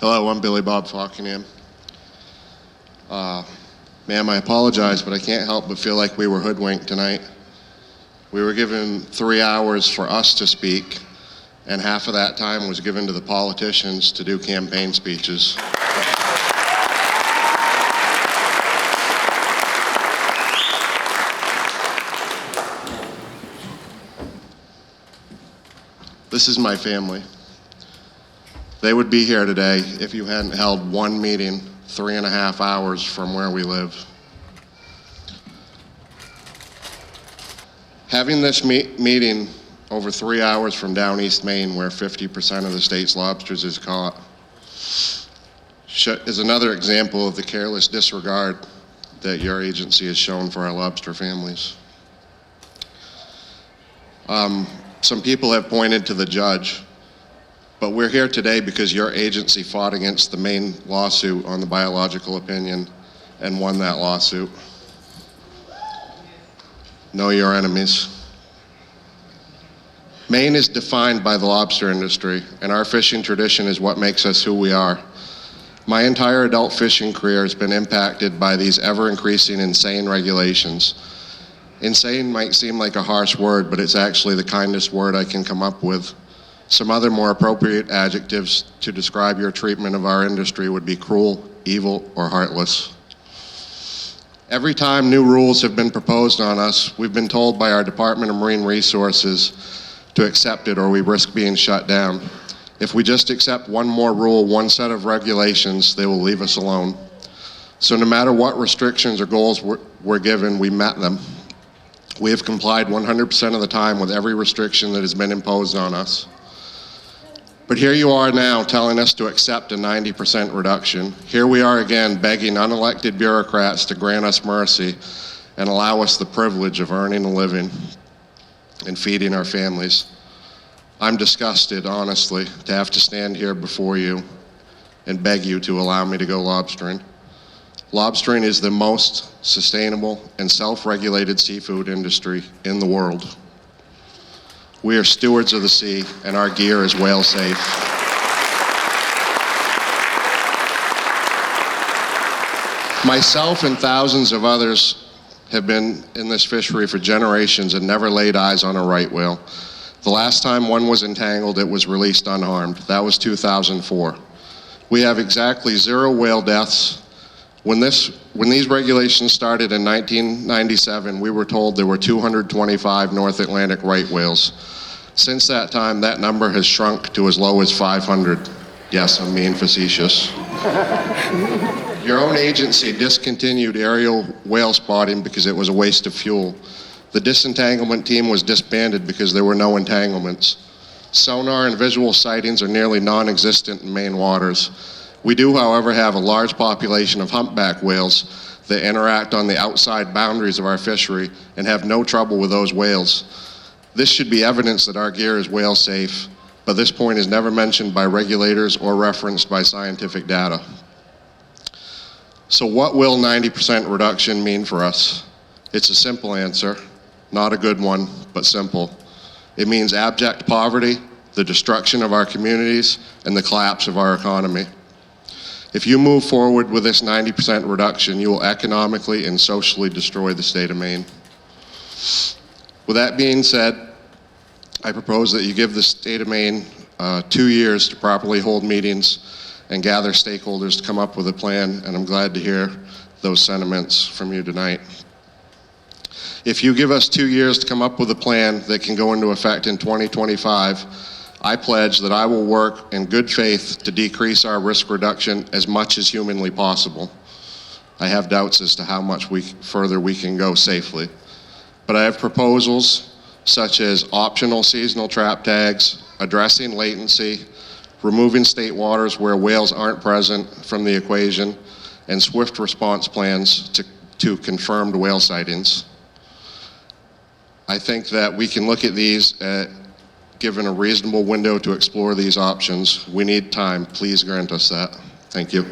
Hello, I'm Billy Bob Faulkingham. Ma'am, I apologize, but I can't help but feel like we were hoodwinked tonight. We were given 3 hours for us to speak, and half of that time was given to the politicians to do campaign speeches. This is my family. They would be here today if you hadn't held one meeting 3.5 hours from where we live. Having this meeting over 3 hours from down East Maine, where 50% of the state's lobsters is caught, is another example of the careless disregard that your agency has shown for our lobster families. Some people have pointed to the judge, but we're here today because your agency fought against the Maine lawsuit on the biological opinion and won that lawsuit. Know your enemies. Maine is defined by the lobster industry, and our fishing tradition is what makes us who we are. My entire adult fishing career has been impacted by these ever-increasing insane regulations. Insane might seem like a harsh word, but it's actually the kindest word I can come up with. Some other more appropriate adjectives to describe your treatment of our industry would be cruel, evil, or heartless. Every time new rules have been proposed on us, we've been told by our Department of Marine Resources to accept it or we risk being shut down. If we just accept one more rule, one set of regulations, they will leave us alone. So no matter what restrictions or goals we're given, we met them. We have complied 100% of the time with every restriction that has been imposed on us. But here you are now telling us to accept a 90% reduction. Here we are again begging unelected bureaucrats to grant us mercy and allow us the privilege of earning a living and feeding our families. I'm disgusted, honestly, to have to stand here before you and beg you to allow me to go lobstering. Lobstering is the most sustainable and self-regulated seafood industry in the world. We are stewards of the sea, and our gear is whale safe. Myself and thousands of others have been in this fishery for generations and never laid eyes on a right whale. The last time one was entangled, it was released unharmed. That was 2004. We have exactly 0 whale deaths. When these regulations started in 1997, we were told there were 225 North Atlantic right whales. Since that time, that number has shrunk to as low as 500. Yes, I'm being facetious. Your own agency discontinued aerial whale spotting because it was a waste of fuel. The disentanglement team was disbanded because there were no entanglements. Sonar and visual sightings are nearly non-existent in Maine waters. We do, however, have a large population of humpback whales that interact on the outside boundaries of our fishery and have no trouble with those whales. This should be evidence that our gear is whale safe, but this point is never mentioned by regulators or referenced by scientific data. So what will 90% reduction mean for us? It's a simple answer, not a good one, but simple. It means abject poverty, the destruction of our communities, and the collapse of our economy. If you move forward with this 90% reduction, you will economically and socially destroy the state of Maine. With that being said, I propose that you give the state of Maine 2 years to properly hold meetings and gather stakeholders to come up with a plan, and I'm glad to hear those sentiments from you tonight. If you give us 2 years to come up with a plan that can go into effect in 2025, I pledge that I will work in good faith to decrease our risk reduction as much as humanly possible. I have doubts as to how much further we can go safely. But I have proposals such as optional seasonal trap tags, addressing latency, removing state waters where whales aren't present from the equation, and swift response plans to confirmed whale sightings. I think that we can look at these given a reasonable window to explore these options. We need time. Please grant us that. Thank you.